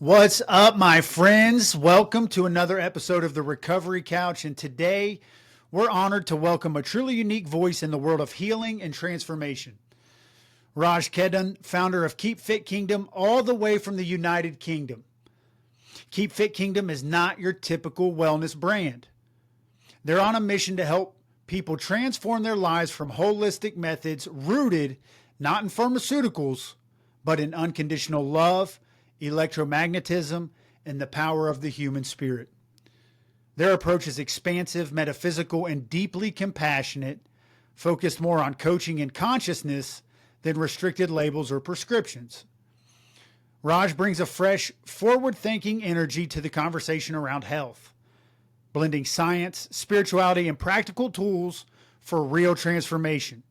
What's up, my friends? Welcome to another episode of the Recovery Couch. And today we're honored to welcome a truly unique voice in the world of healing and transformation. Raj Khedun, founder of Keep Fit Kingdom, all the way from the United Kingdom. Keep Fit Kingdom is not your typical wellness brand. They're on a mission to help people transform their lives from holistic methods rooted not in pharmaceuticals, but in unconditional love, electromagnetism, and the power of the human spirit. Their approach is expansive, metaphysical, and deeply compassionate, focused more on coaching and consciousness than restricted labels or prescriptions. Raj brings a fresh, forward thinking energy to the conversation around health, blending science, spirituality, and practical tools for real transformation.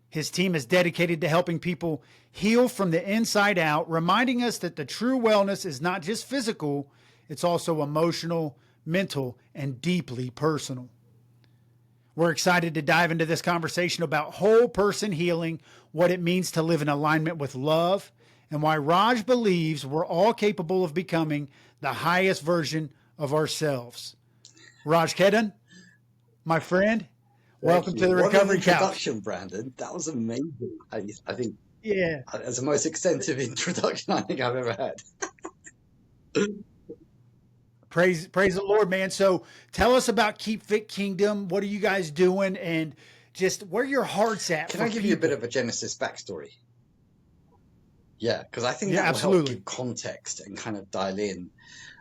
His team is dedicated to helping people heal from the inside out, reminding us that the true wellness is not just physical, it's also emotional, mental, and deeply personal. We're excited to dive into this conversation about whole person healing, what it means to live in alignment with love, and why Raj believes we're all capable of becoming the highest version of ourselves. Raj Khedun, my friend, Thank welcome to you. the What an Recovery Couch. introduction, Brandon. That was amazing. I think Yeah. that's the most extensive introduction I think I've ever had. Praise the Lord, man. So tell us about Keep Fit Kingdom. What are you guys doing? And just where your heart's at Can for I give you a bit people. of a Genesis backstory? Yeah, because I think Yeah, that will help absolutely. give context and kind of dial in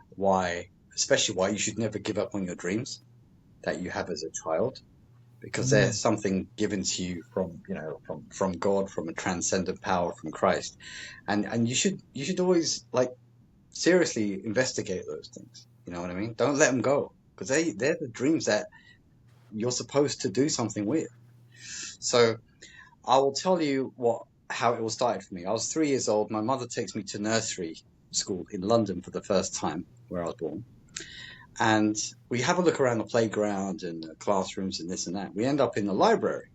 why, especially why you should never give up on your dreams that you have as a child, because there's something given to you from, from God, from a transcendent power, from Christ. And you should always seriously investigate those things. You know what I mean? Don't let them go, because they're the dreams that you're supposed to do something with. So I will tell you how it all started for me. I was 3 years old. My mother takes me to nursery school in London for the first time, where I was born. And we have a look around the playground and the classrooms and this and that. We end up in the library.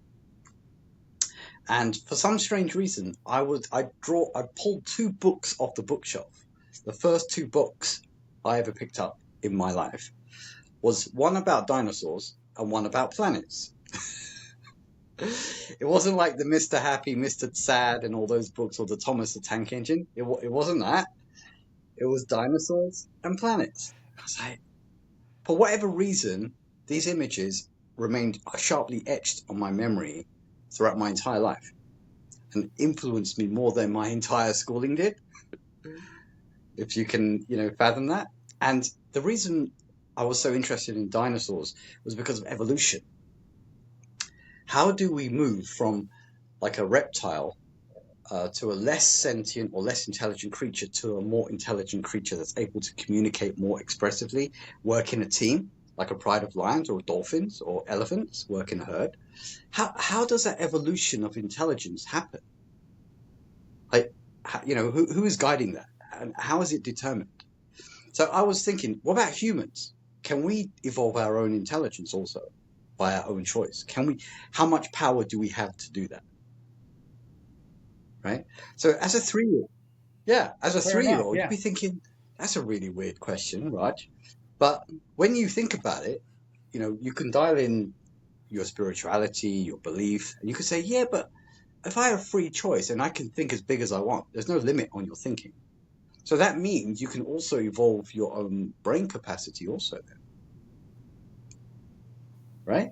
And for some strange reason, I pulled two books off the bookshelf. The first two books I ever picked up in my life was one about dinosaurs and one about planets. It wasn't like the Mr. Happy, Mr. Sad and all those books, or the Thomas the Tank Engine. It wasn't that. It was dinosaurs and planets. I was like, for whatever reason, these images remained sharply etched on my memory throughout my entire life and influenced me more than my entire schooling did, if you can, fathom that. And the reason I was so interested in dinosaurs was because of evolution. How do we move from like a reptile to a less sentient or less intelligent creature to a more intelligent creature that's able to communicate more expressively, work in a team, like a pride of lions or dolphins or elephants, work in a herd? How does that evolution of intelligence happen? Like, who is guiding that? And how is it determined? So I was thinking, what about humans? Can we evolve our own intelligence also by our own choice? How much power do we have to do that? Right? So as a 3-year-old, yeah, as a Fair enough. 3-year-old, you'd Yeah. be thinking, that's a really weird question, Raj. But when you think about it, you can dial in your spirituality, your belief, and you could say, yeah, but if I have free choice and I can think as big as I want, there's no limit on your thinking. So that means you can also evolve your own brain capacity also then, right?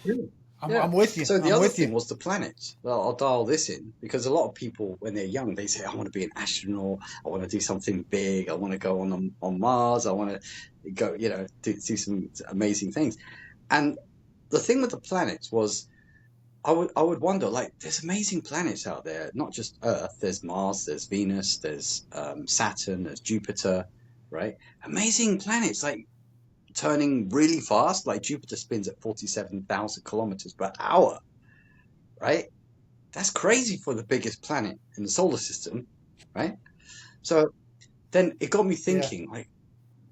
Really? Yeah. I'm with you. So the I'm other with you. thing was the planets. Well, I'll dial this in because a lot of people, when they're young, they say, "I want to be an astronaut. I want to do something big. I want to go on Mars. I want to go, do some amazing things." And the thing with the planets was, I would wonder, like, there's amazing planets out there, not just Earth. There's Mars, there's Venus, there's Saturn, there's Jupiter, right? Amazing planets, like turning really fast, like Jupiter spins at 47,000 kilometers per hour, right? That's crazy for the biggest planet in the solar system, right? So then it got me Yeah. thinking, like,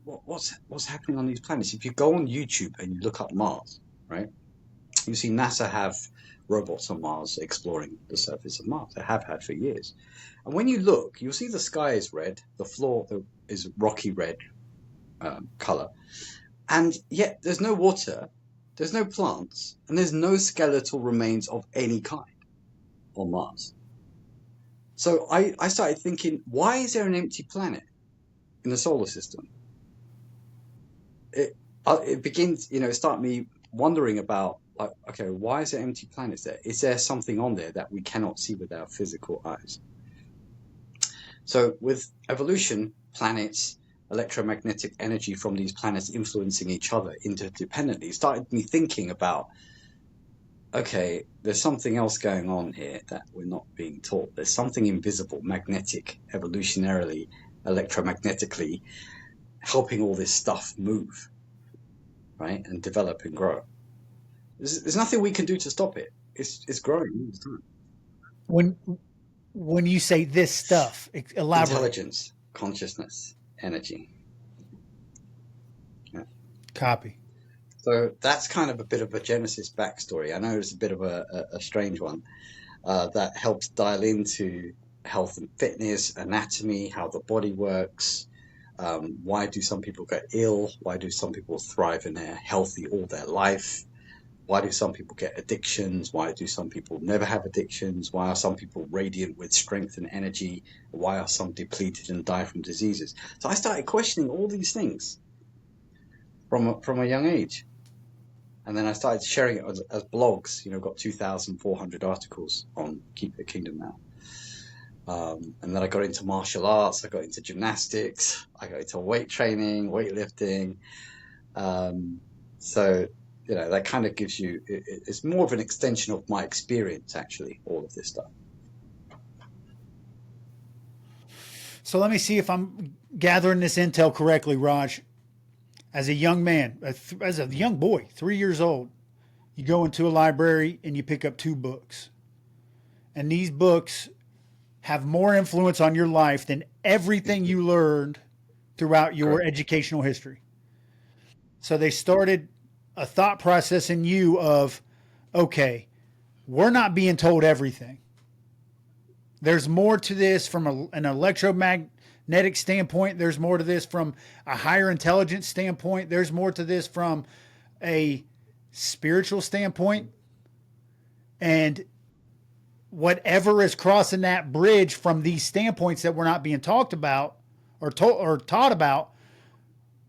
what's happening on these planets? If you go on YouTube and you look up Mars, right? You see, NASA have robots on Mars exploring the surface of Mars. They have had for years. And when you look, you'll see the sky is red, the floor is rocky red color, and yet there's no water, there's no plants, and there's no skeletal remains of any kind on Mars. So I started thinking, why is there an empty planet in the solar system? It begins, it started me wondering about, like, okay, why is there empty planets there? Is there something on there that we cannot see with our physical eyes? So with evolution, planets, electromagnetic energy from these planets influencing each other interdependently started me thinking about, okay, there's something else going on here that we're not being taught. There's something invisible, magnetic, evolutionarily, electromagnetically helping all this stuff move, right, and develop and grow. There's nothing we can do to stop it. It's growing all the time. When when you say this stuff, elaborate. Intelligence, consciousness, energy. Yeah. Copy. So that's kind of a bit of a Genesis backstory. I know it's a bit of a strange one that helps dial into health and fitness, anatomy, how the body works. Why do some people get ill? Why do some people thrive and they're healthy all their life? Why do some people get addictions? Why do some people never have addictions? Why are some people radiant with strength and energy? Why are some depleted and die from diseases? So I started questioning all these things from a young age. And then I started sharing it as blogs, got 2,400 articles on Keep Your Kingdom Now. And then I got into martial arts, I got into gymnastics, I got into weight training, weightlifting. So, that kind of gives you, it's more of an extension of my experience, actually, all of this stuff. So let me see if I'm gathering this intel correctly, Raj. As a young man, as a young boy, 3 years old, you go into a library and you pick up two books. And these books have more influence on your life than everything you learned throughout your Correct. educational history. So they started a thought process in you of, okay, we're not being told everything. There's more to this from an electromagnetic standpoint. There's more to this from a higher intelligence standpoint. There's more to this from a spiritual standpoint. And whatever is crossing that bridge from these standpoints that we're not being talked about or taught about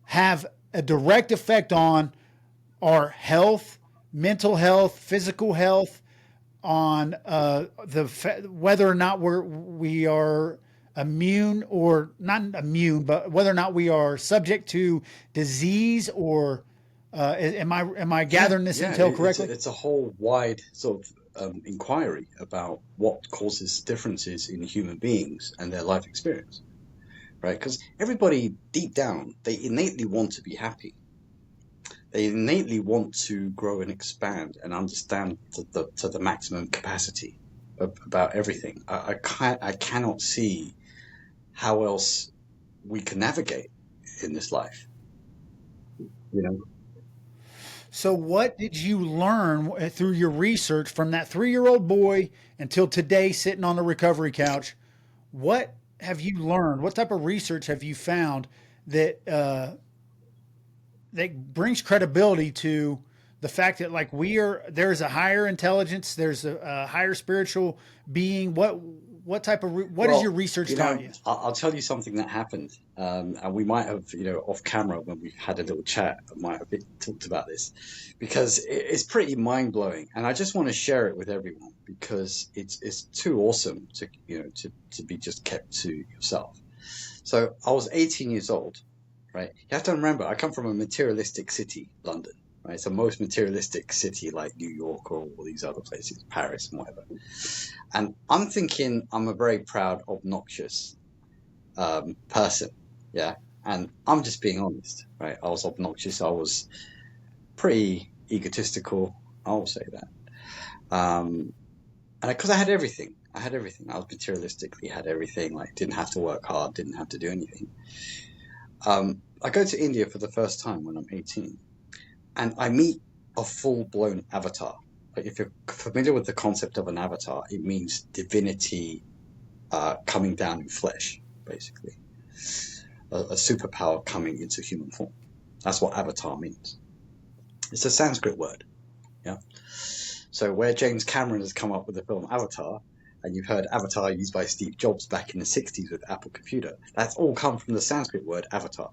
have a direct effect on our health, mental health, physical health, on whether or not we are immune or not immune, but whether or not we are subject to disease or am I gathering this intel correctly? It's a whole wide sort of inquiry about what causes differences in human beings and their life experience, right? Because everybody deep down, they innately want to be happy. They innately want to grow and expand and understand to the maximum capacity about everything. I cannot see how else we can navigate in this life, you know. So, what did you learn through your research from that 3 year old boy until today, sitting on the recovery couch? What have you learned? What type of research have you found that that brings credibility to the fact that like there's a higher intelligence, there's a higher spiritual being? What type of what has Well, your research taught you? I'll tell you something that happened, and we might have, off camera when we had a little chat, I might have talked about this, because it's pretty mind blowing, and I just want to share it with everyone because it's too awesome to to be just kept to yourself. So I was 18 years old, right? You have to remember, I come from a materialistic city, London, right? So most materialistic city like New York or all these other places, Paris and whatever. And I'm thinking I'm a very proud, obnoxious person, yeah. And I'm just being honest, right? I was obnoxious. I was pretty egotistical. I will say that. And because I had everything, I was materialistically had everything. Like didn't have to work hard, didn't have to do anything. I go to India for the first time when I'm 18, and I meet a full blown avatar. But if you're familiar with the concept of an avatar, it means divinity coming down in flesh, basically. A superpower coming into human form. That's what avatar means. It's a Sanskrit word. Yeah. So where James Cameron has come up with the film Avatar, and you've heard Avatar used by Steve Jobs back in the 60s with Apple Computer, that's all come from the Sanskrit word avatar.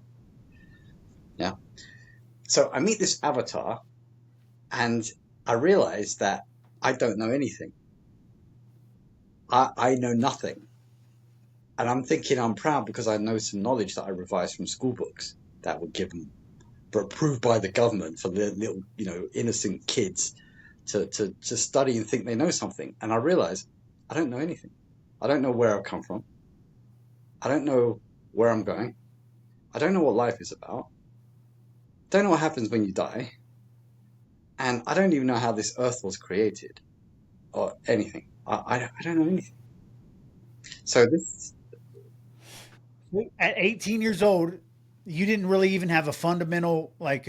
Yeah. So I meet this avatar, and I realize that I don't know anything. I know nothing. And I'm thinking I'm proud because I know some knowledge that I revised from school books that were given, but approved by the government for the little, innocent kids to study and think they know something. And I realize I don't know anything. I don't know where I've come from. I don't know where I'm going. I don't know what life is about. Don't know what happens when you die. And I don't even know how this earth was created or anything. I don't know anything. So this, At 18 years old, you didn't really even have a fundamental like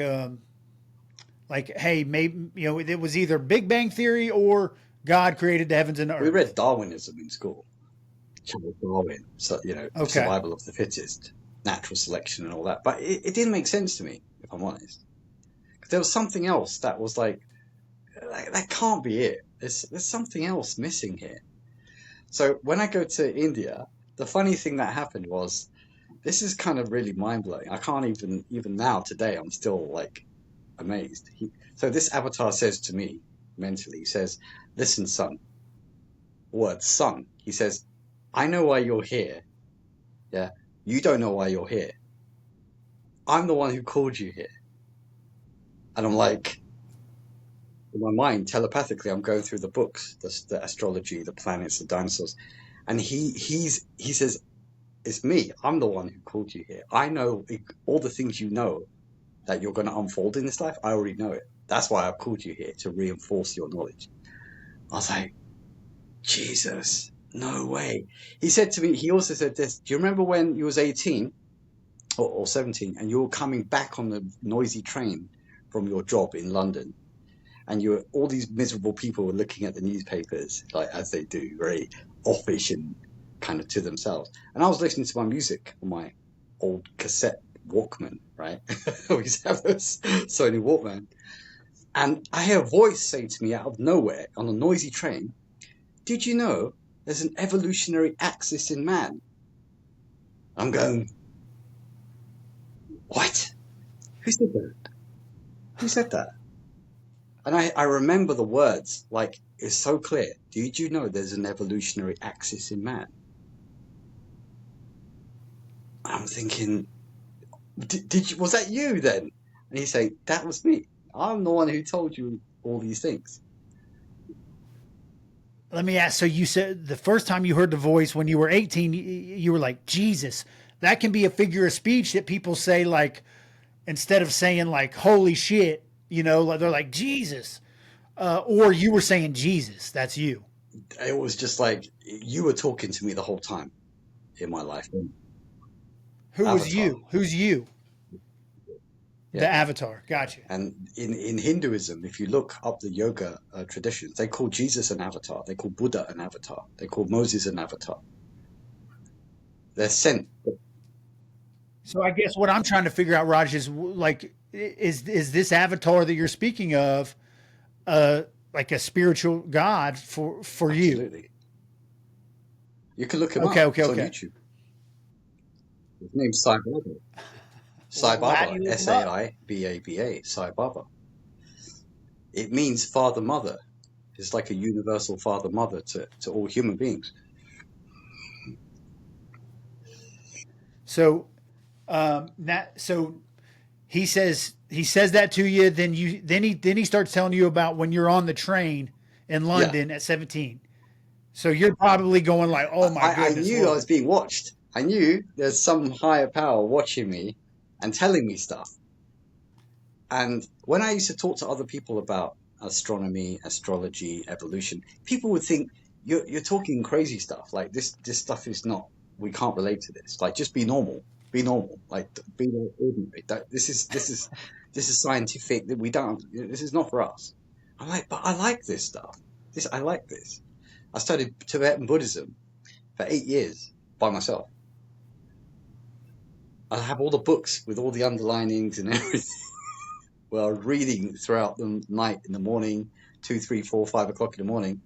hey, maybe it was either Big Bang Theory or God created the heavens and the we earth. read Darwinism in school. Charles Darwin, so, Okay. survival of the fittest, natural selection and all that. But it didn't make sense to me, if I'm honest. Because there was something else that was like, that can't be it. There's something else missing here. So when I go to India, the funny thing that happened was, this is kind of really mind blowing. I can't even now today, I'm still like amazed. So this avatar says to me mentally, he says, listen, son, word son. He says, I know why you're here. Yeah. You don't know why you're here. I'm the one who called you here. And I'm like, in my mind, telepathically, I'm going through the books, the astrology, the planets, the dinosaurs. And he says, it's me. I'm the one who called you here. I know all the things you know that you're going to unfold in this life. I already know it. That's why I've called you here, to reinforce your knowledge. I was like, Jesus, no way. He said to me, he also said this, do you remember when you was 18 or 17 and you were coming back on the noisy train from your job in London, and all these miserable people were looking at the newspapers, like as they do, very offish and kind of to themselves. And I was listening to my music on my old cassette Walkman, right? We used to have this Sony Walkman. And I hear a voice saying to me out of nowhere on a noisy train, did you know there's an evolutionary axis in man? I'm going, what? Who said that? Who said that? And I remember the words, like, it's so clear. Did you know there's an evolutionary axis in man? I'm thinking, was that you then? And he's saying, that was me. I'm the one who told you all these things. Let me ask. So you said the first time you heard the voice when you were 18, you were like, Jesus. That can be a figure of speech that people say, like, instead of saying like, holy shit, they're like, Jesus. Or you were saying Jesus. That's you. It was just like, you were talking to me the whole time in my life. Who was Avatar. you? Who's you? The Yeah. avatar. Gotcha. And in Hinduism, if you look up the yoga traditions, they call Jesus an avatar. They call Buddha an avatar. They call Moses an avatar. They're sent. So I guess what I'm trying to figure out, Raj, is like, is this avatar that you're speaking of, like a spiritual God for you? Absolutely. You can look him Okay, up. okay, It's on okay. YouTube. His name's Sai Baba. Sai Well, how do Baba. you look him up? Saibaba. Sai Baba. It means father mother. It's like a universal father mother to all human beings. So, so he says that to you. Then he starts telling you about when you're on the train in Yeah. London at 17. So you're probably going like, oh my I goodness, knew I was Lord. being watched. I knew there's some higher power watching me and telling me stuff. And when I used to talk to other people about astronomy, astrology, evolution, people would think you're talking crazy stuff. Like this stuff is not. We can't relate to this. Like just be normal. Be normal. Like be ordinary. This is scientific. That we don't. This is not for us. I'm like, but I like this stuff. I like this. I studied Tibetan Buddhism for 8 years by myself. I have all the books with all the underlinings and everything. Well, I was reading throughout the night, in the morning, 2, 3, 4, 5 o'clock in the morning.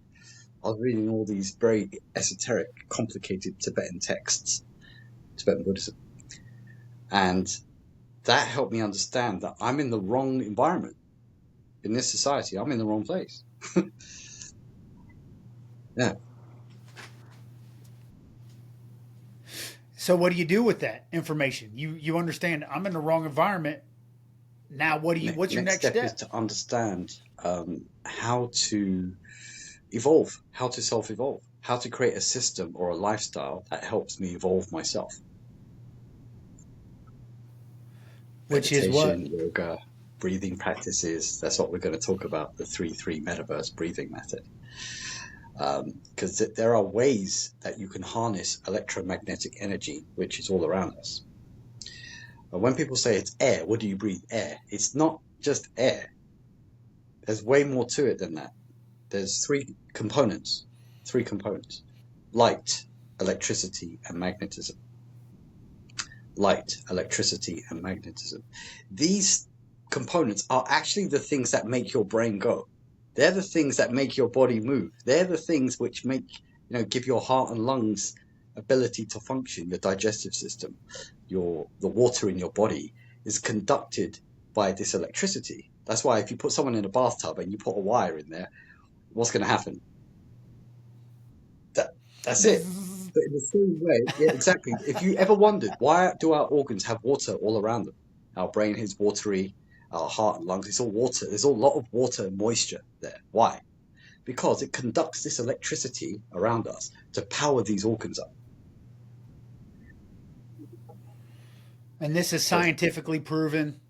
I was reading all these very esoteric, complicated Tibetan texts, Tibetan Buddhism. And that helped me understand that I'm in the wrong environment in this society. I'm in the wrong place. Yeah. So what do you do with that information? You understand I'm in the wrong environment. Now what's your Next next step is step? to understand how to evolve, how to self-evolve, how to create a system or a lifestyle that helps me evolve myself. Which is what? Meditation, yoga, breathing practices. That's what we're going to talk about, the 3-3 metaverse breathing method. Because there are ways that you can harness electromagnetic energy, which is all around us. But when people say it's air, what do you breathe? Air. It's not just air. There's way more to it than that. There's three components. Light, electricity, and magnetism. Light, electricity, and magnetism. These components are actually the things that make your brain go. They're the things that make your body move. They're the things which give your heart and lungs ability to function, your digestive system. The water in your body is conducted by this electricity. That's why if you put someone in a bathtub and you put a wire in there, what's going to happen? That's it. But in the same way, yeah, exactly. If you ever wondered, why do our organs have water all around them? Our brain is watery, our heart and lungs, it's all water. There's a lot of water and moisture there. Why? Because it conducts this electricity around us to power these organs up. And this is So, scientifically proven.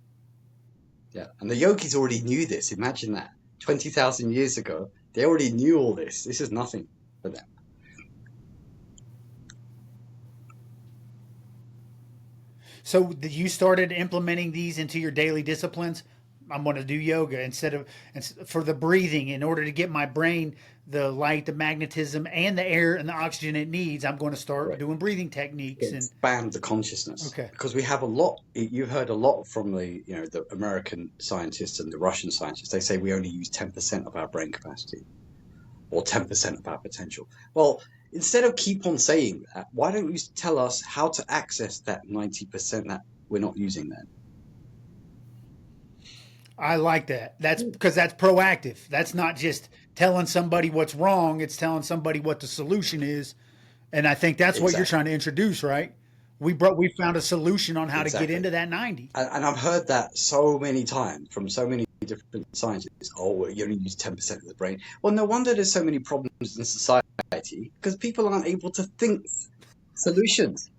yeah. And the yogis already knew this. Imagine that. 20,000 years ago, they already knew all this. This is nothing for them. So you started implementing these into your daily disciplines. I'm going to do yoga for the breathing in order to get my brain the light, the magnetism, and the air and the oxygen it needs. I'm going to start Correct. doing breathing techniques and Expand the consciousness, okay. because we have a lot. You heard a lot from the American scientists and the Russian scientists. They say we only use 10% of our brain capacity or 10% of our potential. Well, instead of keep on saying that, why don't you tell us how to access that 90% that we're not using then? I like that. That's because that's proactive. That's not just telling somebody what's wrong, it's telling somebody what the solution is. And I think that's what you're Exactly. trying to introduce, right? We found a solution on how to get Exactly. into that 90. And I've heard that so many times from so many different scientists. Oh, well, you only use 10% of the brain. Well, no wonder there's so many problems in society, because people aren't able to think solutions.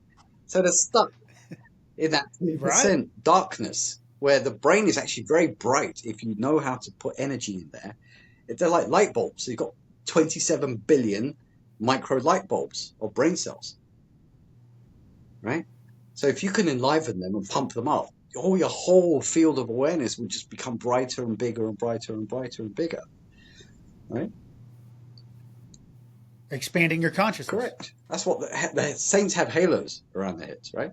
So they're stuck in that Right? 10% darkness where the brain is actually very bright if you know how to put energy in there. They're like light bulbs. So you've got 27 billion micro light bulbs or brain cells, right? So if you can enliven them and pump them up, your whole field of awareness will just become brighter and bigger and brighter and brighter and bigger, right? Expanding your consciousness. Correct. That's what the saints have halos around their heads, right?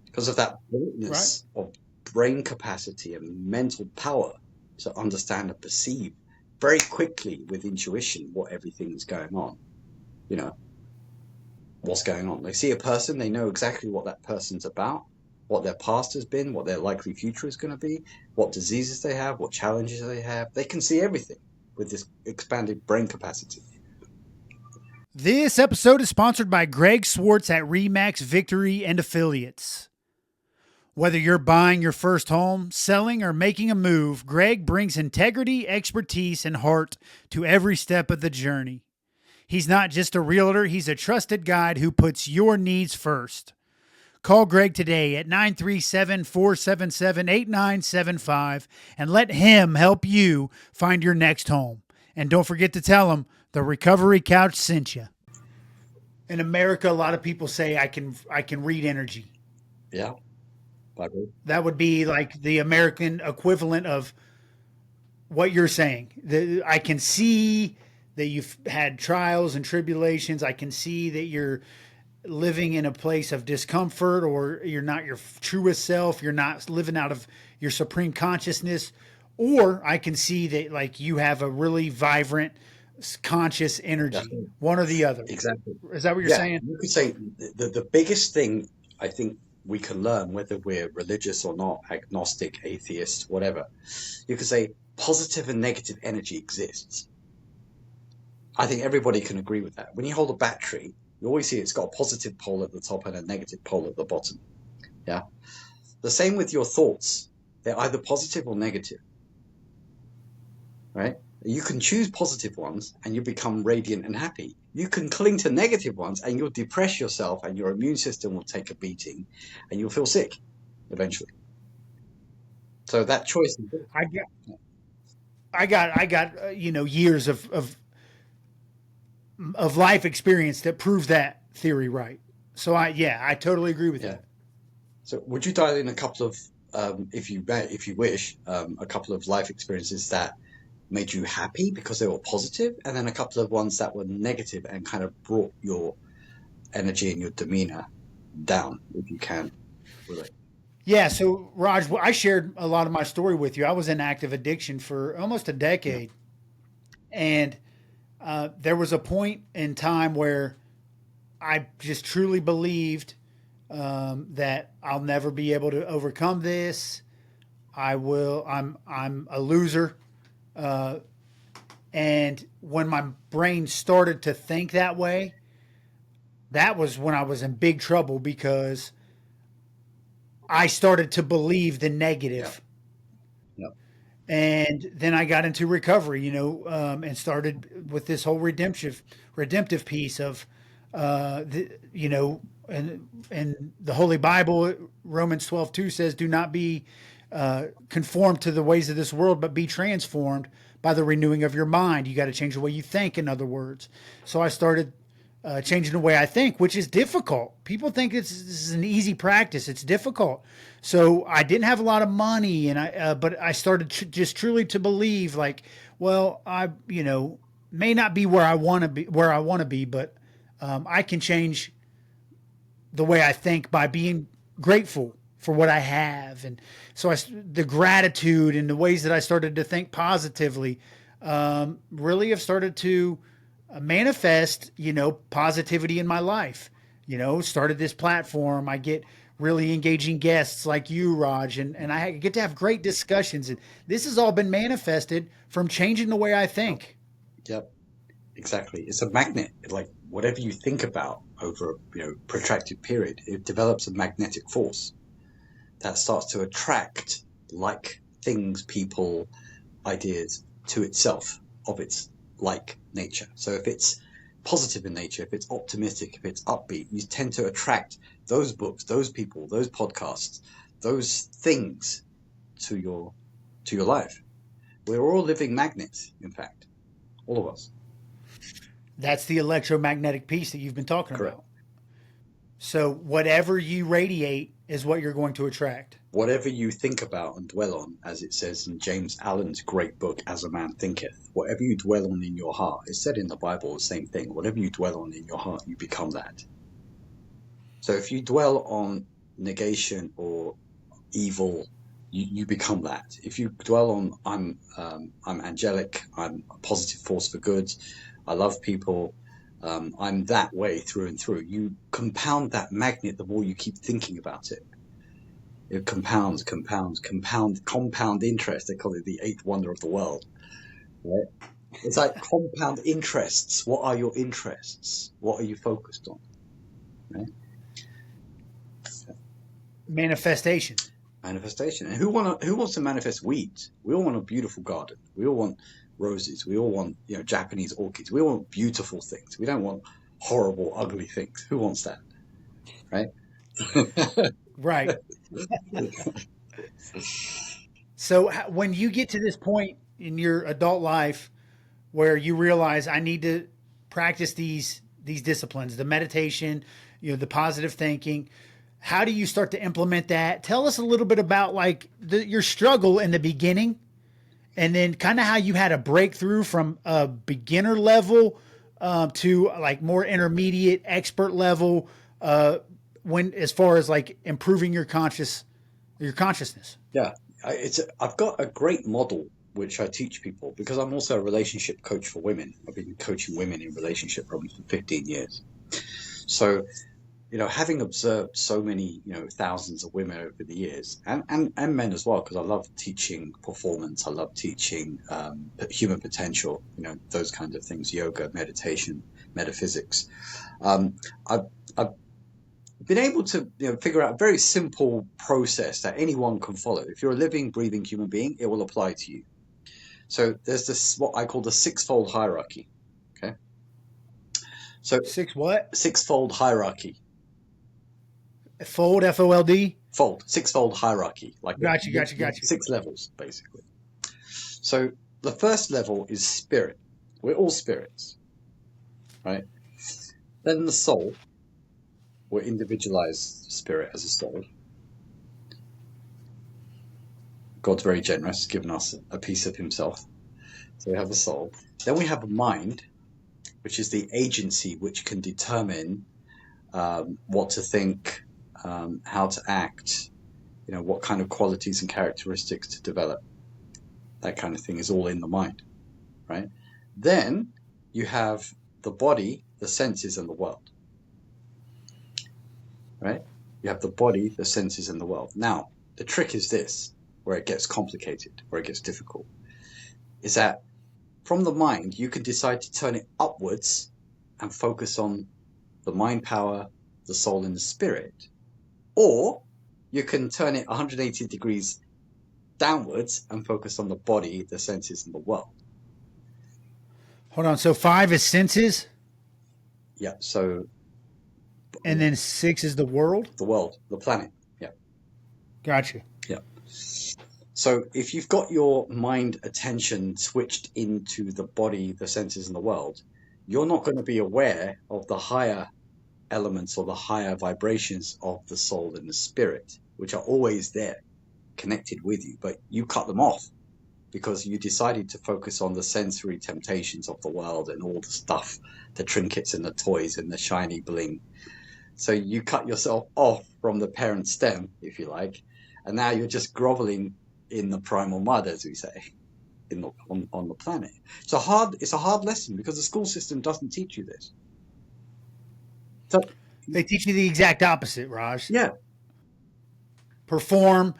Because of that Right? brightness of brain capacity and mental power to understand and perceive very quickly with intuition what everything is going on. You know, what's going on. They see a person, they know exactly what that person's about, what their past has been, what their likely future is going to be, what diseases they have, what challenges they have. They can see everything with this expanded brain capacity. This episode is sponsored by Greg Swartz at Remax Victory and Affiliates. Whether you're buying your first home, selling, or making a move, Greg brings integrity, expertise, and heart to every step of the journey. He's not just a realtor, he's a trusted guide who puts your needs first. Call Greg today at 937 477 8975 and let him help you find your next home. And don't forget to tell him the Recovery Couch sent you. In America, a lot of people say I can read energy. Yeah. That would be like the American equivalent of what you're saying. I can see that you've had trials and tribulations. I can see that you're living in a place of discomfort, or you're not your truest self. You're not living out of your supreme consciousness. Or I can see that like you have a really vibrant, conscious energy, Definitely. one or the other. Exactly. Is that what you're Yeah, saying? you could say the biggest thing I think we can learn, whether we're religious or not, agnostic, atheist, whatever, you could say positive and negative energy exists. I think everybody can agree with that. When you hold a battery, you always see it's got a positive pole at the top and a negative pole at the bottom. Yeah. The same with your thoughts. They're either positive or negative, right? You can choose positive ones and you become radiant and happy. You can cling to negative ones and you'll depress yourself and your immune system will take a beating and you'll feel sick eventually. So that choice is good. I got, I got years of life experience that proves that theory right. So I totally agree with Yeah. that. So would you dial in a couple of, if you wish, a couple of life experiences that made you happy because they were positive, and then a couple of ones that were negative and kind of brought your energy and your demeanor down, if you can relate. Yeah. So Raj, I shared a lot of my story with you. I was in active addiction for almost a Yeah. decade, and there was a point in time where I just truly believed that I'll never be able to overcome this. I will. I'm a loser. Uh, and when my brain started to think that way, that was when I was in big trouble because I started to believe the Yeah. negative. Yeah. And then I got into recovery, and started with this whole redemptive piece of, and the Holy Bible, Romans 12:2 says, "Do not be conformed to the ways of this world, but be transformed by the renewing of your mind." You got to change the way you think, in other words. So I started changing the way I think, which is difficult. People think this is an easy practice. It's difficult. So I didn't have a lot of money, and but I started just truly to believe, like, well, I may not be where I want to be, but I can change the way I think by being grateful for what I have. And so the gratitude and the ways that I started to think positively really have started to manifest, positivity in my life. Started this platform. I get really engaging guests like you, Raj, and I get to have great discussions. And this has all been manifested from changing the way I Oh, think. yep. Exactly. It's a magnet. Like whatever you think about over a protracted period, it develops a magnetic force that starts to attract like things, people, ideas to itself of its like nature. So if it's positive in nature, if it's optimistic, if it's upbeat, you tend to attract those books, those people, those podcasts, those things to your life. We're all living magnets, in fact, all of us. That's the electromagnetic piece that you've been talking Correct. about. So whatever you radiate is what you're going to attract. Whatever you think about and dwell on, as it says in James Allen's great book, As a Man Thinketh, whatever you dwell on in your heart, it's said in the Bible the same thing. Whatever you dwell on in your heart, you become that. So if you dwell on negation or evil, you become that. If you dwell on I'm angelic, I'm a positive force for good, I love people, I'm that way through and through. You compound that magnet the more you keep thinking about it. It compounds, compound interest. They call it the eighth wonder of the world. Right? It's like compound interests. What are your interests? What are you focused on? Right? Manifestation. Manifestation. And who wants to manifest weeds? We all want a beautiful garden. We all want roses. We all want Japanese orchids. We all want beautiful things. We don't want horrible, ugly things. Who wants that? Right? Right. So when you get to this point in your adult life where you realize I need to practice these disciplines, the meditation, the positive thinking, how do you start to implement that? Tell us a little bit about like your struggle in the beginning, and then kind of how you had a breakthrough from a beginner level to like more intermediate expert level when as far as like improving your consciousness. Yeah, I've got a great model which I teach people because I'm also a relationship coach for women. I've been coaching women in relationship problems for 15 years. So, having observed so many, thousands of women over the years, and men as well, because I love teaching performance, I love teaching human potential, those kinds of things, yoga, meditation, metaphysics. Um, I've, I've been able to figure out a very simple process that anyone can follow. If you're a living, breathing human being, it will apply to you. So there's this what I call the sixfold hierarchy. Okay, so Six what? sixfold hierarchy. Fold, FOLD. Sixfold hierarchy, like Got you. six levels, basically. So the first level is spirit. We're all spirits, right? Then the soul, we're individualized spirit as a soul. God's very generous, giving us a piece of himself. So we have a soul. Then we have a mind, which is the agency which can determine what to think, how to act, what kind of qualities and characteristics to develop. That kind of thing is all in the mind, right? Then you have the body, the senses, and the world, right? You have the body, the senses, and the world. Now, the trick is this, where it gets complicated, where it gets difficult, is that from the mind, you can decide to turn it upwards and focus on the mind power, the soul, and the spirit. Or you can turn it 180 degrees downwards and focus on the body, the senses, and the world. Hold on. So 5 is senses, Yeah, so and then 6 is the world. the world, the planet. Yeah, Gotcha. yeah. So if you've got your mind attention switched into the body, the senses, and the world, you're not going to be aware of the higher elements or the higher vibrations of the soul and the spirit, which are always there, connected with you, but you cut them off because you decided to focus on the sensory temptations of the world and all the stuff, the trinkets and the toys and the shiny bling. So you cut yourself off from the parent stem, if you like, and now you're just groveling in the primal mud, as we say, on the planet. It's a hard lesson because the school system doesn't teach you this. So They teach you the exact opposite, Raj. yeah, Perform,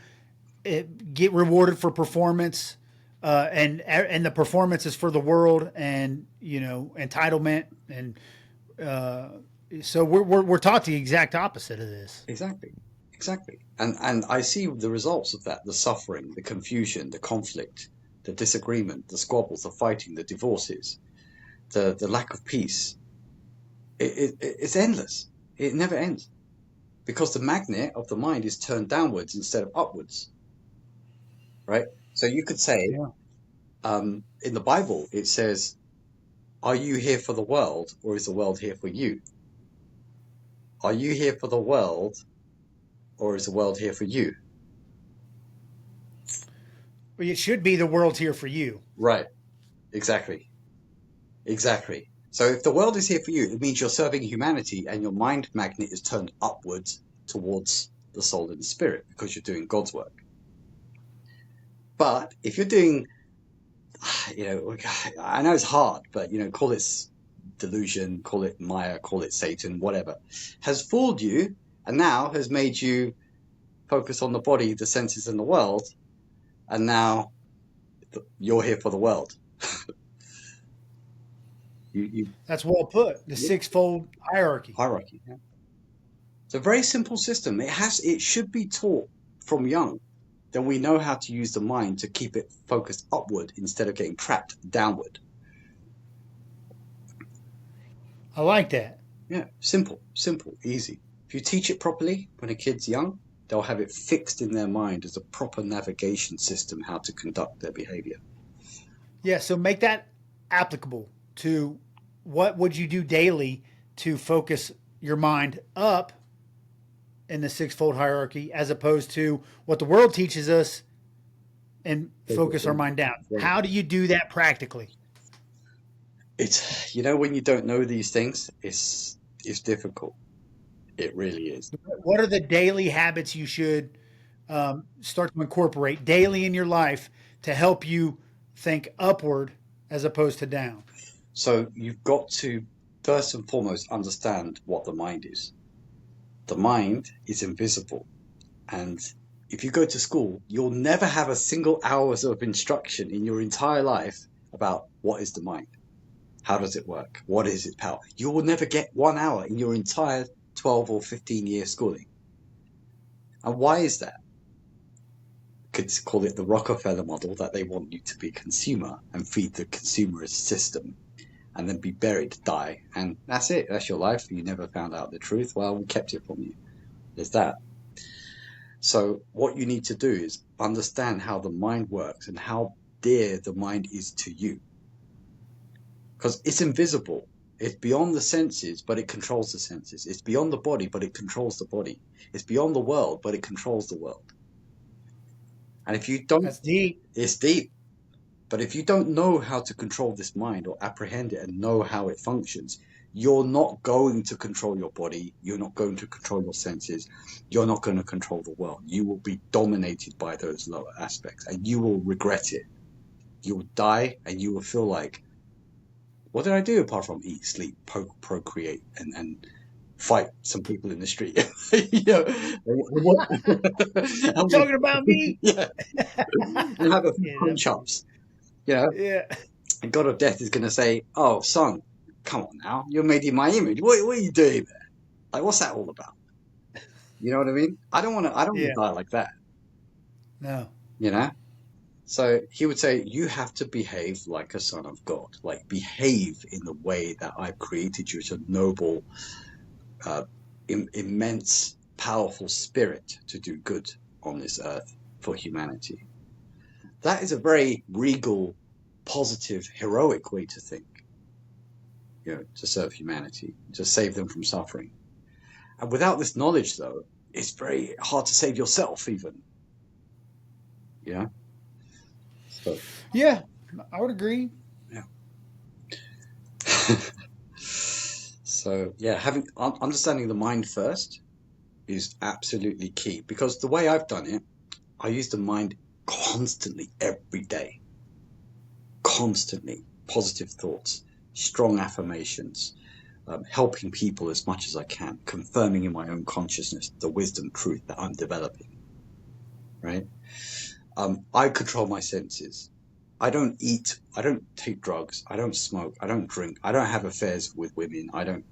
get rewarded for performance, and the performance is for the world, and entitlement, and so we're taught the exact opposite of this. exactly. And I see the results of that: the suffering, the confusion, the conflict, the disagreement, the squabbles, the fighting, the divorces, the lack of peace. It's endless. It never ends because the magnet of the mind is turned downwards instead of upwards, right? So you could say, in the Bible, it says, "Are you here for the world, or is the world here for you? Are you here for the world, or is the world here for you?" But it should be the world's here for you. Right. Exactly. So if the world is here for you, it means you're serving humanity and your mind magnet is turned upwards towards the soul and the spirit because you're doing God's work. But if you're doing, I know it's hard, but, call it delusion, call it Maya, call it Satan, whatever, has fooled you and now has made you focus on the body, the senses, and the world. And now you're here for the world. That's well put. The sixfold hierarchy. Yeah. It's a very simple system. It should be taught from young. Then we know how to use the mind to keep it focused upward instead of getting trapped downward. I like that. Yeah, simple, easy. If you teach it properly when a kid's young, they'll have it fixed in their mind as a proper navigation system how to conduct their behavior. Yeah, so make that applicable to what would you do daily to focus your mind up in the sixfold hierarchy as opposed to what the world teaches us and Focus focus our on mind down. right. How do you do that practically? It's when you don't know these things, it's difficult. It really is. What are the daily habits you should start to incorporate daily in your life to help you think upward as opposed to down? So you've got to first and foremost understand what the mind is. The mind is invisible, and if you go to school, you'll never have a single hours of instruction in your entire life about what is the mind. How does it work? What is its power? You will never get 1 hour in your entire 12 or 15-year schooling. And why is that? Could call it the Rockefeller model, that they want you to be a consumer and feed the consumerist system and then be buried, die, and that's it. That's your life. You never found out the truth. Well, we kept it from you. There's that. So what you need to do is understand how the mind works and how dear the mind is to you. Because it's invisible. It's beyond the senses, but it controls the senses. It's beyond the body, but it controls the body. It's beyond the world, but it controls the world. And if you don't, That's deep. it's deep. But if you don't know how to control this mind or apprehend it and know how it functions, you're not going to control your body. You're not going to control your senses. You're not going to control the world. You will be dominated by those lower aspects and you will regret it. You will die and you will feel like, what did I do apart from eat, sleep, procreate, and fight some people in the street? You talking about me? Yeah, and have a few Yeah, punch ups. You know, yeah, and God of Death is going to say, "Oh, son, come on now, you're made in my image. What are you doing there? Like, what's that all about?" You know what I mean? I don't want to. I don't want yeah. to die like that. No. You know. So he would say, "You have to behave like a son of God. Like behave in the way that I've created you as a noble, uh, immense, powerful spirit to do good on this earth for humanity." That is a very regal, positive, heroic way to think. To serve humanity, to save them from suffering. And without this knowledge, though, it's very hard to save yourself, even. Yeah. So, Yeah, I would agree. yeah. So, yeah, having understanding the mind first is absolutely key because the way I've done it, I use the mind constantly every day, constantly positive thoughts, strong affirmations, helping people as much as I can, confirming in my own consciousness the wisdom truth that I'm developing. Right. I control my senses. I don't eat. I don't take drugs. I don't smoke. I don't drink. I don't have affairs with women. I don't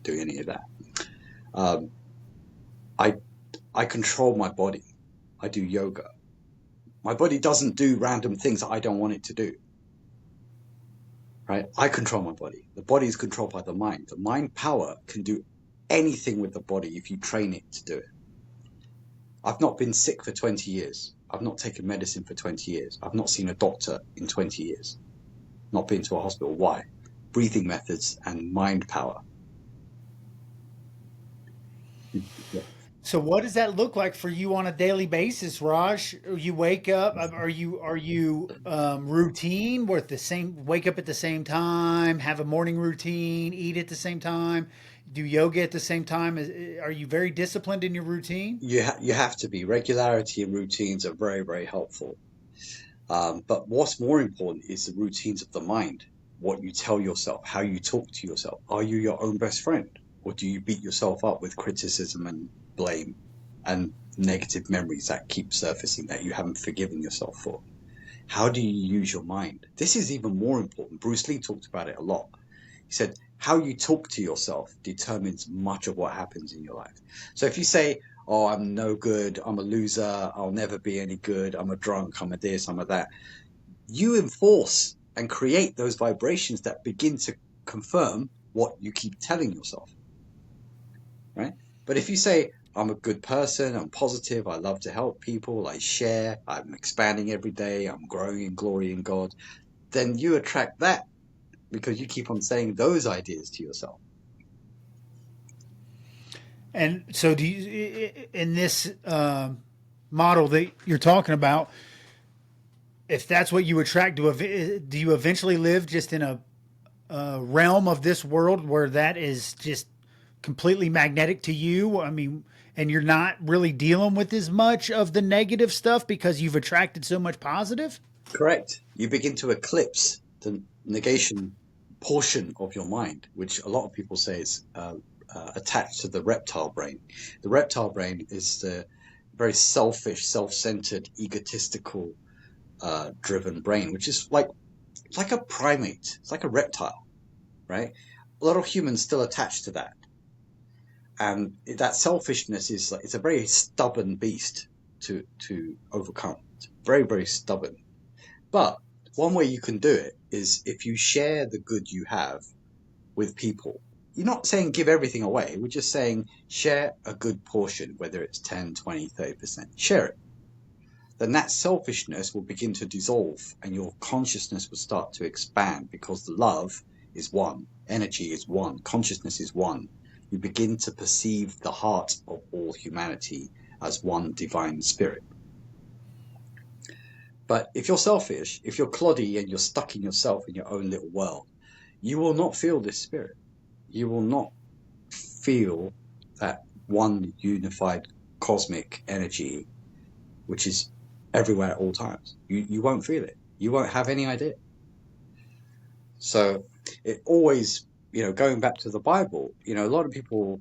do any of that. Um, I I control my body. I do yoga. My body doesn't do random things that I don't want it to do. Right? I control my body. The body is controlled by the mind. The mind power can do anything with the body if you train it to do it. I've not been sick for 20 years. I've not taken medicine for 20 years. I've not seen a doctor in 20 years. Not been to a hospital. Why? Breathing methods and mind power. Yeah. So, what does that look like for you on a daily basis, Raj? You wake up. Are you routine? With the same wake up at the same time, have a morning routine, eat at the same time, do yoga at the same time? Are you very disciplined in your routine? You have to be. Regularity and routines are very, very helpful. But what's more important is the routines of the mind. What you tell yourself, how you talk to yourself. Are you your own best friend? Or do you beat yourself up with criticism and blame and negative memories that keep surfacing that you haven't forgiven yourself for? How do you use your mind? This is even more important. Bruce Lee talked about it a lot. He said, how you talk to yourself determines much of what happens in your life. So if you say, oh, I'm no good, I'm a loser, I'll never be any good, I'm a drunk, I'm a this, I'm a that, you enforce and create those vibrations that begin to confirm what you keep telling yourself, right? But if you say, I'm a good person, I'm positive, I love to help people, I share, I'm expanding every day, I'm growing in glory in God, then you attract that because you keep on saying those ideas to yourself. And so, do you in this model that you're talking about? if that's what you attract, do you eventually live just in a realm of this world where that is just completely magnetic to you? I mean, and you're not really dealing with as much of the negative stuff because you've attracted so much positive? Correct. You begin to eclipse the negation portion of your mind, which a lot of people say is attached to the reptile brain. The reptile brain is the very selfish, self-centered, egotistical, driven brain, which is like a primate. It's like a reptile, right? A lot of humans still attached to that, and that selfishness is like it's a very stubborn beast to overcome. It's very, very stubborn. But one way you can do it is if you share the good you have with people. You're not saying give everything away. We're just saying share a good portion, whether it's 10, 20, 30%. Share it. Then that selfishness will begin to dissolve and your consciousness will start to expand because the love is one, energy is one, consciousness is one. You begin to perceive the heart of all humanity as one divine spirit. But if you're selfish, if you're cloddy and you're stuck in yourself in your own little world, you will not feel this spirit. You will not feel that one unified cosmic energy, which is everywhere at all times. You won't feel it. You won't have any idea. So it always, going back to the Bible, a lot of people,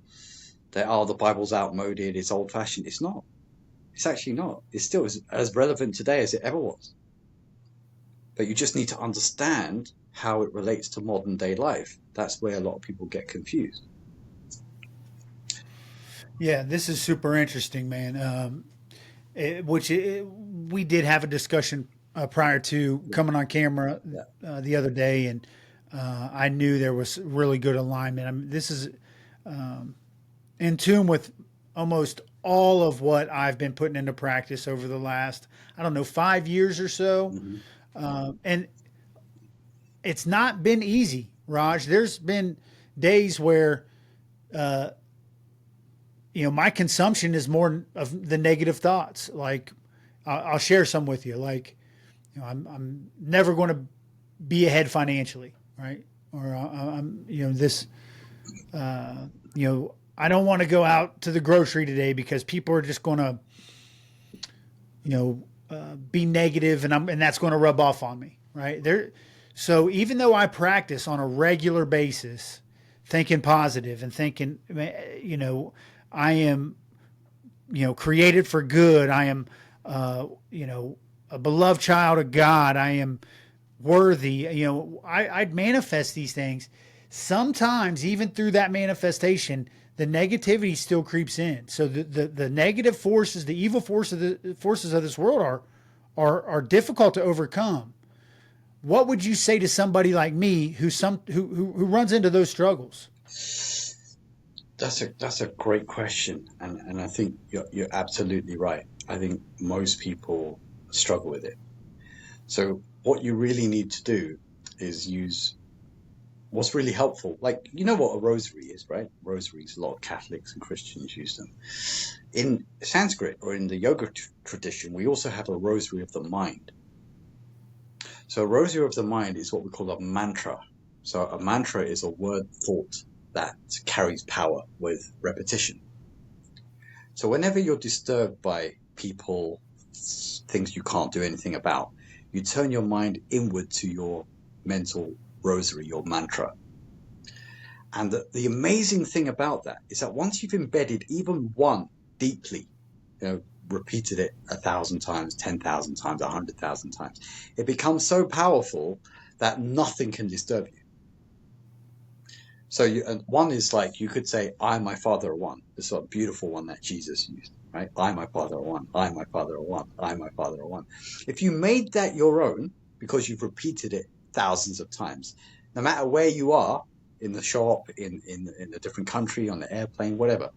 the Bible's outmoded, it's old fashioned. It's not. It's actually not. It's still as relevant today as it ever was. But you just need to understand how it relates to modern day life. That's where a lot of people get confused. Yeah, this is super interesting, man. We did have a discussion prior to Yeah, coming on camera yeah, the other day, and I knew there was really good alignment. I mean, this is in tune with almost all of what I've been putting into practice over the last, I don't know, 5 years or so. hmm And it's not been easy, Raj. There's been days where my consumption is more of the negative thoughts. Like I'll share some with you. Like, I'm never going to be ahead financially, right? Or I'm, this, I don't want to go out to the grocery today because people are just going to, be negative, and that's going to rub off on me, right? So even though I practice on a regular basis, thinking positive and thinking, I am, created for good. I am, a beloved child of God. I am worthy. I manifest these things. Sometimes, even through that manifestation, the negativity still creeps in. So the negative forces, the evil forces of this world are difficult to overcome. What would you say to somebody like me who runs into those struggles? That's a great question, and I think you're absolutely right. I think most people struggle with it. So what you really need to do is use what's really helpful. Like, you know what a rosary is, right? Rosaries, a lot of Catholics and Christians use them. In Sanskrit or in the yoga tradition, we also have a rosary of the mind. So a rosary of the mind is what we call a mantra. So a mantra is a word thought that carries power with repetition. So whenever you're disturbed by people, things you can't do anything about, you turn your mind inward to your mental rosary, your mantra. And the amazing thing about that is that once you've embedded even one deeply, repeated it 1,000 times, 10,000 times, 100,000 times, it becomes so powerful that nothing can disturb you. So one is like, you could say, I, my Father are one. This sort of beautiful one that Jesus used, right? I, my Father are one. I, my Father are one. I, my Father are one. If you made that your own, because you've repeated it thousands of times, no matter where you are, in the shop, in a different country, on the airplane, whatever,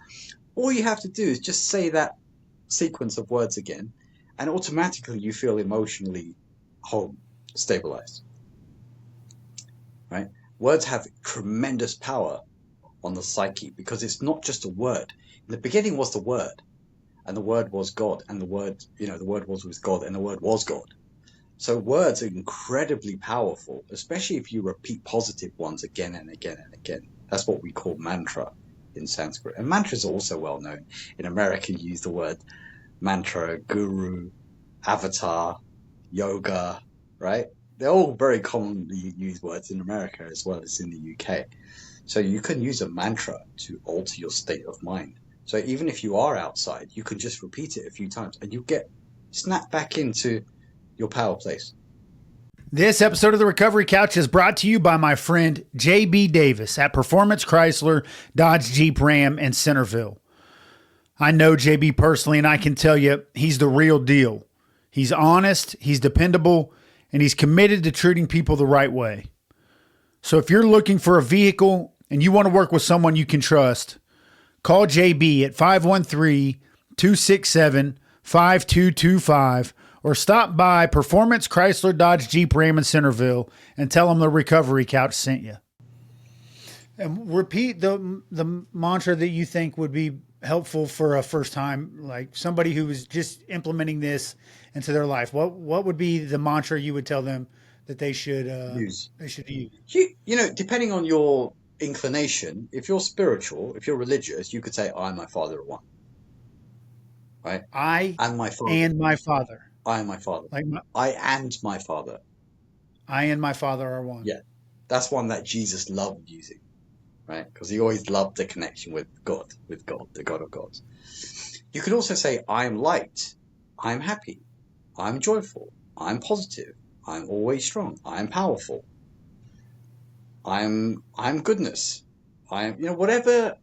all you have to do is just say that sequence of words again, and automatically you feel emotionally home, stabilized, right? Words have tremendous power on the psyche because it's not just a word. In the beginning was the word, and the word was God, and the word was with God, and the word was God. So words are incredibly powerful, especially if you repeat positive ones again and again and again. That's what we call mantra in Sanskrit. And mantras are also well known. In America, you use the word mantra, guru, avatar, yoga, right? They're all very commonly used words in America as well as in the UK. So you can use a mantra to alter your state of mind. So even if you are outside, you can just repeat it a few times and you get snapped back into your power place. This episode of the Recovery Couch is brought to you by my friend JB Davis at Performance Chrysler, Dodge Jeep Ram in Centerville. I know JB personally, and I can tell you he's the real deal. He's honest, he's dependable, and he's committed to treating people the right way. So if you're looking for a vehicle and you want to work with someone you can trust, call JB at 513-267-5225 or stop by Performance Chrysler Dodge Jeep Ram in Centerville and tell them the Recovery Couch sent you. And repeat the mantra that you think would be helpful for a first time, like somebody who is just implementing this into their life. What would be the mantra you would tell them that they should use? You know, depending on your inclination, if you're spiritual, if you're religious, you could say, "I and my Father are one." Right? I and my Father. And my Father. I and my Father. I and my Father. I and my Father are one. Yeah, that's one that Jesus loved using, right? Because he always loved the connection with God, the God of gods. You could also say, "I'm light. I'm happy. I'm joyful. I'm positive. I'm always strong. I'm powerful. I'm goodness. Whatever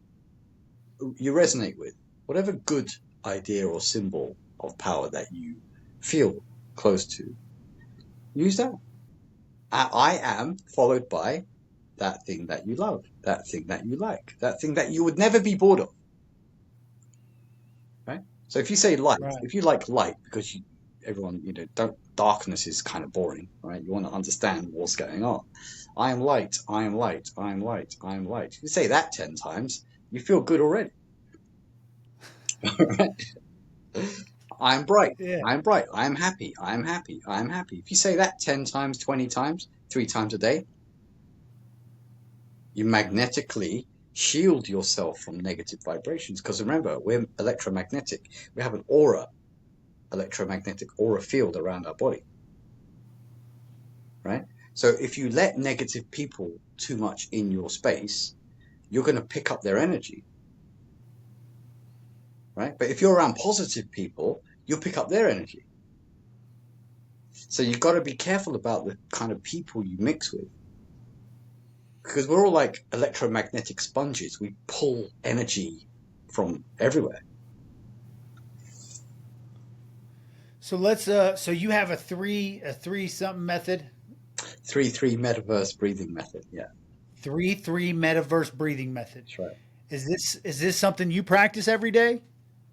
you resonate with, whatever good idea or symbol of power that you feel close to, use that. I am followed by that thing that you love, that thing that you like, that thing that you would never be bored of. Right? So if you say light, if you like light, because darkness is kind of boring, right? You want to understand what's going on. I am light, I am light, I am light, I am light. If you say that 10 times, you feel good already. I'm bright, I'm bright, I'm happy, I'm happy, I'm happy. If you say that 10 times, 20 times, 3 times a day, you magnetically shield yourself from negative vibrations. Because remember, we're electromagnetic. We have an electromagnetic aura field around our body. Right? So if you let negative people too much in your space, you're going to pick up their energy. Right? But if you're around positive people, you'll pick up their energy. So you've got to be careful about the kind of people you mix with. Because we're all like electromagnetic sponges. We pull energy from everywhere. So so you have a three something method? 3-3 metaverse breathing method, yeah. 3-3 metaverse breathing method. That's right. Is this something you practice every day?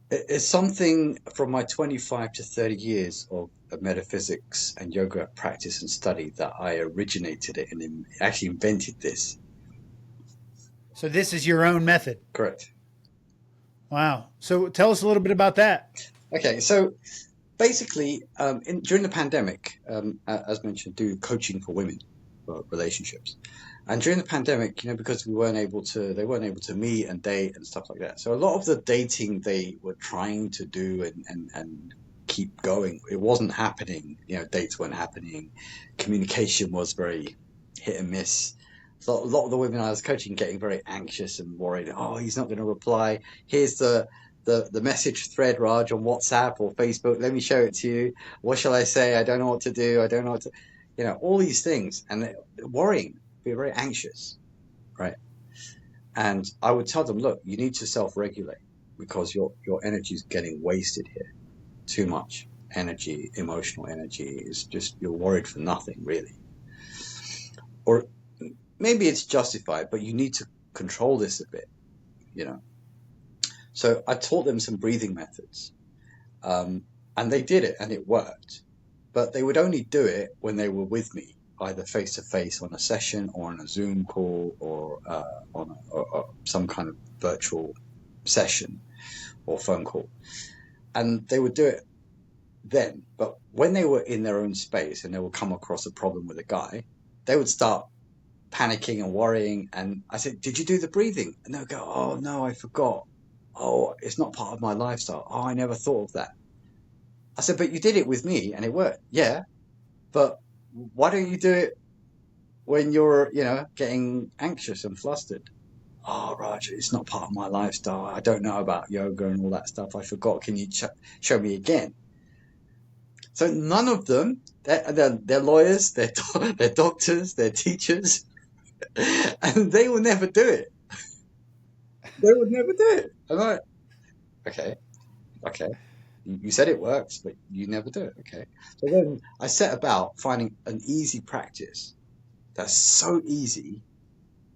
It's something from my 25 to 30 years of metaphysics and yoga practice and study that I originated it and actually invented this. So this is your own method? Correct. Wow. So tell us a little bit about that. Okay, so basically, during the pandemic, as mentioned, do coaching for women, for relationships. And during the pandemic, because they weren't able to meet and date and stuff like that. So a lot of the dating they were trying to do and keep going, it wasn't happening. Dates weren't happening. Communication was very hit and miss. So a lot of the women I was coaching getting very anxious and worried. Oh, he's not going to reply. Here's the message thread, Raj, on WhatsApp or Facebook. Let me show it to you. What shall I say? I don't know what to do. I don't know what to, all these things. And they're worrying, be very anxious, right? And I would tell them, look, you need to self-regulate because your energy is getting wasted here. Too much energy, emotional energy is just, you're worried for nothing, really. Or maybe it's justified, but you need to control this a bit, So I taught them some breathing methods, and they did it and it worked, but they would only do it when they were with me, either face to face on a session or on a Zoom call or on some kind of virtual session or phone call. And they would do it then. But when they were in their own space and they would come across a problem with a guy, they would start panicking and worrying. And I said, "Did you do the breathing?" And they'll go, "Oh, no, I forgot. Oh, it's not part of my lifestyle. Oh, I never thought of that." I said, "But you did it with me and it worked." "Yeah, but why don't you do it when you're, getting anxious and flustered?" "Oh, Roger, it's not part of my lifestyle. I don't know about yoga and all that stuff. I forgot. Can you show me again?" So none of them, they're lawyers, they're doctors, they're teachers, and they will never do it. They would never do it. I'm like, okay, okay. You said it works, but you never do it. Okay. So then I set about finding an easy practice that's so easy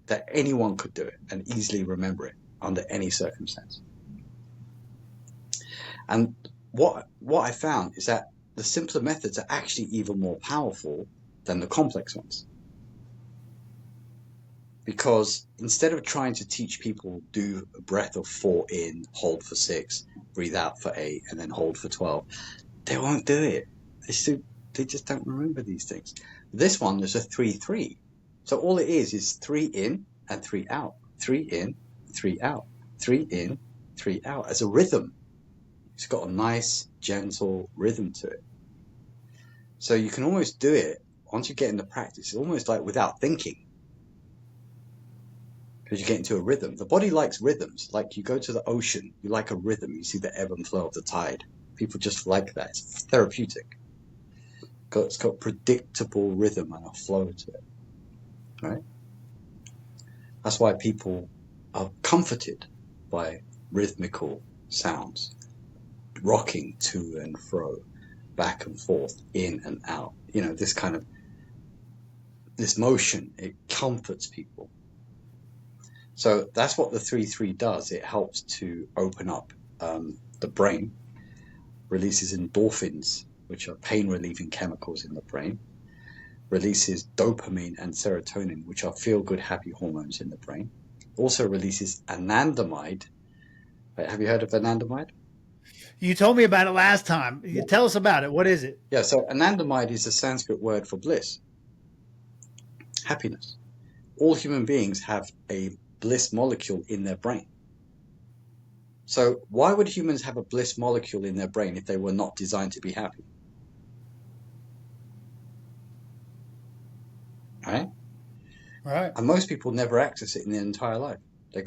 that anyone could do it and easily remember it under any circumstance. And what I found is that the simpler methods are actually even more powerful than the complex ones. Because instead of trying to teach people do a breath of 4 in, hold for 6, breathe out for 8, and then hold for 12, they won't do it. They just don't remember these things. This one is a 3-3. So all it is 3 in and 3 out, 3 in, 3 out, 3 in, 3 out as a rhythm. It's got a nice, gentle rhythm to it. So you can almost do it once you get into practice. It's almost like without thinking. Because you get into a rhythm. The body likes rhythms. Like you go to the ocean, you like a rhythm. You see the ebb and flow of the tide. People just like that. It's therapeutic. It's got predictable rhythm and a flow to it. Right? That's why people are comforted by rhythmical sounds, rocking to and fro, back and forth, in and out. This motion, it comforts people. So that's what the 3-3 does. It helps to open up the brain, releases endorphins, which are pain-relieving chemicals in the brain, releases dopamine and serotonin, which are feel-good, happy hormones in the brain. Also releases anandamide. Have you heard of anandamide? You told me about it last time. You Yeah. tell us about it. What is it? Yeah, so anandamide is a Sanskrit word for bliss, happiness. All human beings have a bliss molecule in their brain. So why would humans have a bliss molecule in their brain if they were not designed to be happy? Right? Right. And most people never access it in their entire life. They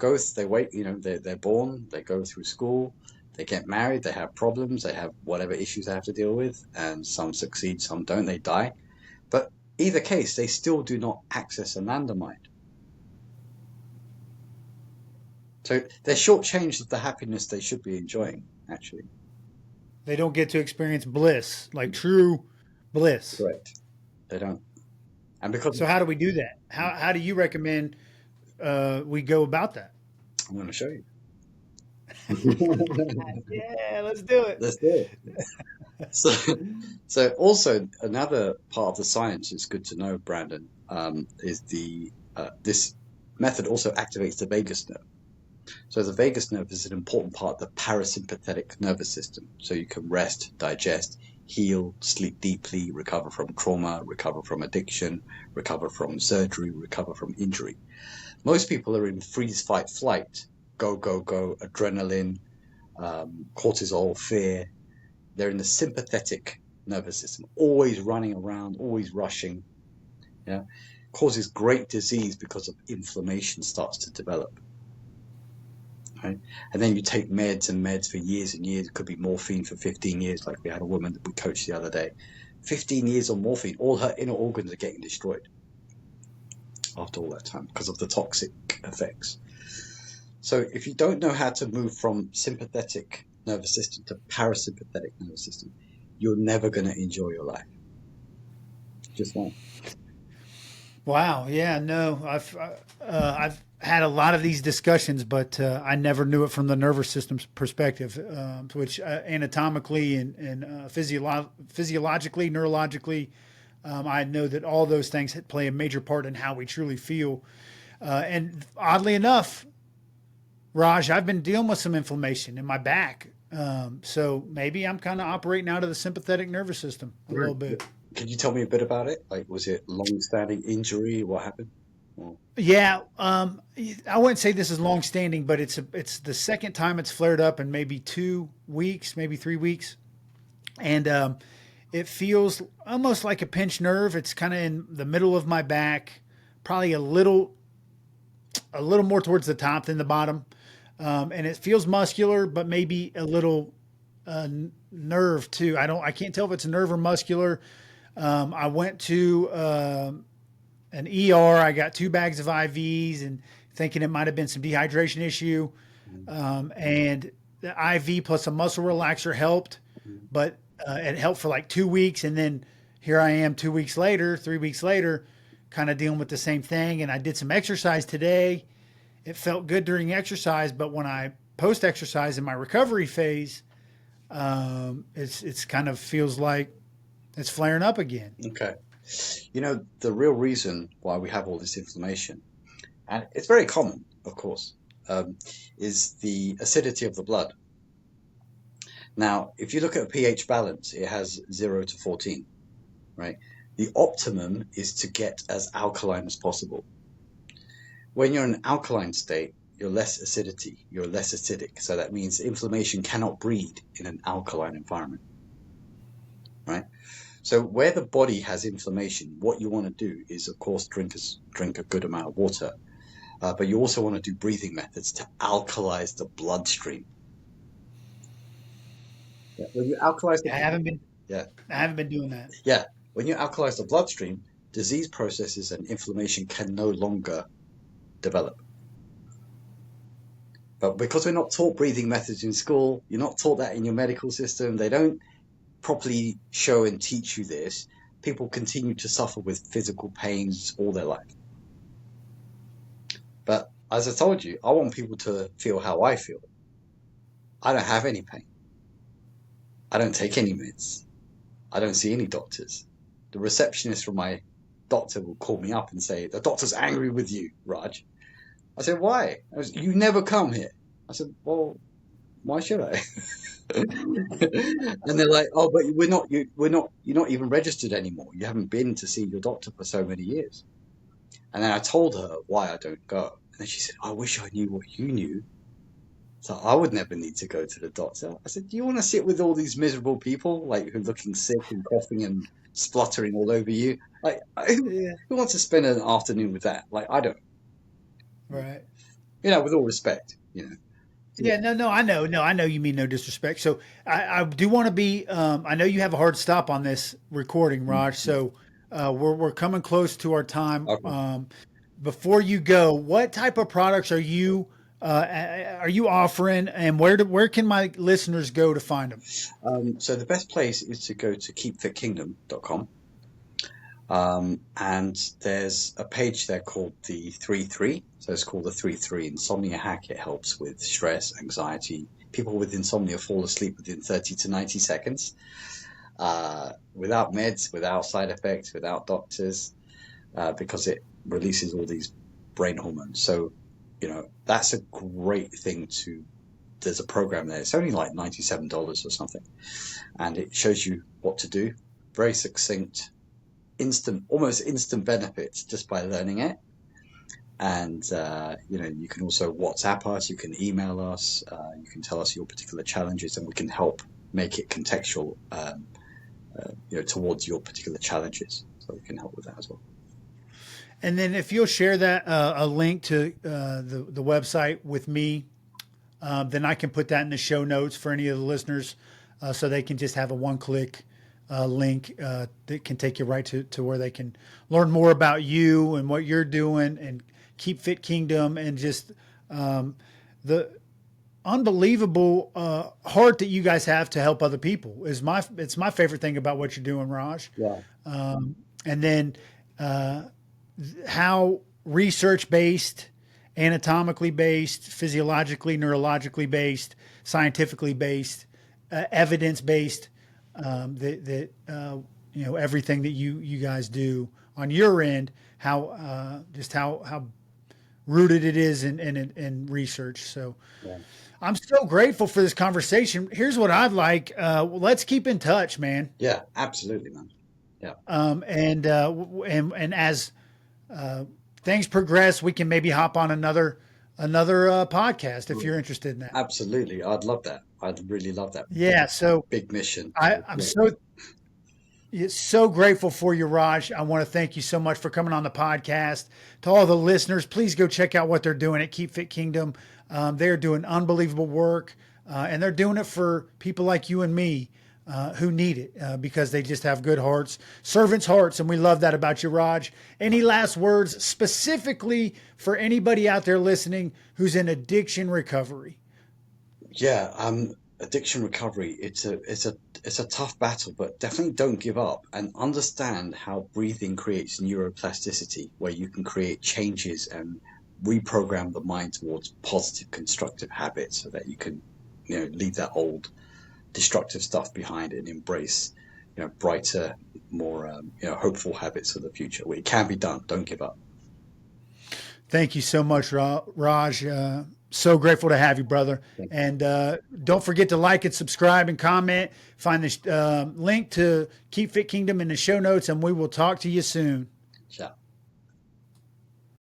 wait, they're born, they go through school, they get married, they have problems, they have whatever issues they have to deal with, and some succeed, some don't, they die. But either case, they still do not access anandamide. So they're shortchanged of the happiness they should be enjoying, actually. They don't get to experience bliss, like true bliss. Correct. They don't. And because So how do we do that? How do you recommend we go about that? I'm going to show you. Yeah, let's do it. Let's do it. So, so also another part of the science is good to know, Brandon, is this method also activates the vagus nerve. So the vagus nerve is an important part of the parasympathetic nervous system. So you can rest, digest, heal, sleep deeply, recover from trauma, recover from addiction, recover from surgery, recover from injury. Most people are in freeze, fight, flight, go, go, go, adrenaline, cortisol, fear. They're in the sympathetic nervous system, always running around, always rushing. Yeah, causes great disease because of inflammation starts to develop. Right? And then you take meds and meds for years and years. It could be morphine for 15 years, like we had a woman that we coached the other day. 15 years on morphine, all her inner organs are getting destroyed after all that time because of the toxic effects. So if you don't know how to move from sympathetic nervous system to parasympathetic nervous system, you're never going to enjoy your life. Just won't. Wow. Yeah. No. I've had a lot of these discussions, but I never knew it from the nervous system's perspective, which anatomically and physiologically, neurologically, I know that all those things play a major part in how we truly feel. And oddly enough, Raj, I've been dealing with some inflammation in my back So maybe I'm kind of operating out of the sympathetic nervous system a little bit. Could you tell me a bit about it? Like, was it long-standing injury? What happened? Or, Yeah, I wouldn't say this is long standing, but it's the second time it's flared up in maybe 2 weeks, maybe 3 weeks, and it feels almost like a pinched nerve. It's kind of in the middle of my back, probably a little more towards the top than the bottom, and it feels muscular, but maybe a little nerve too. I can't tell if it's nerve or muscular. I went to an ER. I got 2 bags of IVs and thinking it might have been some dehydration issue. And the IV plus a muscle relaxer helped, but it helped for like 2 weeks. And then here I am 2 weeks later, 3 weeks later, kind of dealing with the same thing. And I did some exercise today. It felt good during exercise, but when I post exercise in my recovery phase, it's kind of feels like it's flaring up again. okay. The real reason why we have all this inflammation, and it's very common, of course, is the acidity of the blood. Now, if you look at a pH balance, it has 0 to 14, right? The optimum is to get as alkaline as possible. When you're in an alkaline state, you're less acidity, you're less acidic. So that means inflammation cannot breed in an alkaline environment, right? So where the body has inflammation, what you want to do is, of course, drink a good amount of water, but you also want to do breathing methods to alkalize the bloodstream. Yeah. When you alkalize the I haven't been yeah I haven't been doing that. yeah when you alkalize the bloodstream, disease processes and inflammation can no longer develop. But because we're not taught breathing methods in school, you're not taught that in your medical system. They don't properly show and teach you this. People continue to suffer with physical pains all their life. But as I told you, I want people to feel how I feel. I don't have any pain. I don't take any meds. I don't see any doctors. The receptionist from my doctor will call me up and say, "The doctor's angry with you, Raj." I said, "Why?" "You never come here." I said, "Well, why should I?" And they're like, "Oh, but you're not even registered anymore. You haven't been to see your doctor for so many years." And then I told her why I don't go. And then she said, "I wish I knew what you knew. So I would never need to go to the doctor." I said, "Do you want to sit with all these miserable people, like who are looking sick and coughing and spluttering all over you? Like, Yeah. who wants to spend an afternoon with that? Like, I don't. Right. With all respect, Yeah, no, no, I know. No, I know you mean no disrespect. So I do want to be, I know you have a hard stop on this recording, Raj. So we're coming close to our time. Okay. Before you go, what type of products are you offering, and where can my listeners go to find them? So the best place is to go to keepfitkingdom.com. And there's a page there called the 3-3. So it's called the 3-3 Insomnia Hack. It helps with stress, anxiety. People with insomnia fall asleep within 30 to 90 seconds, without meds, without side effects, without doctors, because it releases all these brain hormones. So, that's a great thing there's a program there. It's only like $97 or something. And it shows you what to do. Very succinct, almost instant benefits just by learning it. And you can also WhatsApp us, you can email us, you can tell us your particular challenges, and we can help make it contextual, towards your particular challenges. So we can help with that as well. And then if you'll share that a link to the website with me, then I can put that in the show notes for any of the listeners, so they can just have a one-click link that can take you right to where they can learn more about you and what you're doing, and Keep Fit Kingdom, and just the unbelievable heart that you guys have to help other people. It's my favorite thing about what you're doing, Raj. Yeah. And then how research based, anatomically based, physiologically, neurologically based, scientifically based, evidence based, everything that you guys do on your end, how rooted it is in research. So Yeah. I'm so grateful for this conversation. Here's what I'd like. Let's keep in touch, man. Yeah, absolutely, man. Yeah, And as uh, things progress, we can maybe hop on another podcast if well, you're interested in that. absolutely. I'd love that. I'd really love that. Yeah. So Big mission. I'm so grateful for you, Raj. I want to thank you so much for coming on the podcast. To all the listeners, please go check out what they're doing at Keep Fit Kingdom. They're doing unbelievable work, and they're doing it for people like you and me who need it because they just have good hearts, servants' hearts, and we love that about you, Raj. Any last words specifically for anybody out there listening who's in addiction recovery? Yeah, addiction recovery. It's a tough battle, but definitely don't give up and understand how breathing creates neuroplasticity, where you can create changes and reprogram the mind towards positive, constructive habits, so that you can, leave that old destructive stuff behind and embrace, brighter, more, hopeful habits for the future. Well, it can be done. Don't give up. Thank you so much, Raj. So grateful to have you, brother. Thank you. And don't forget to like and subscribe and comment. Find the link to Keep Fit Kingdom in the show notes, and we will talk to you soon. Ciao.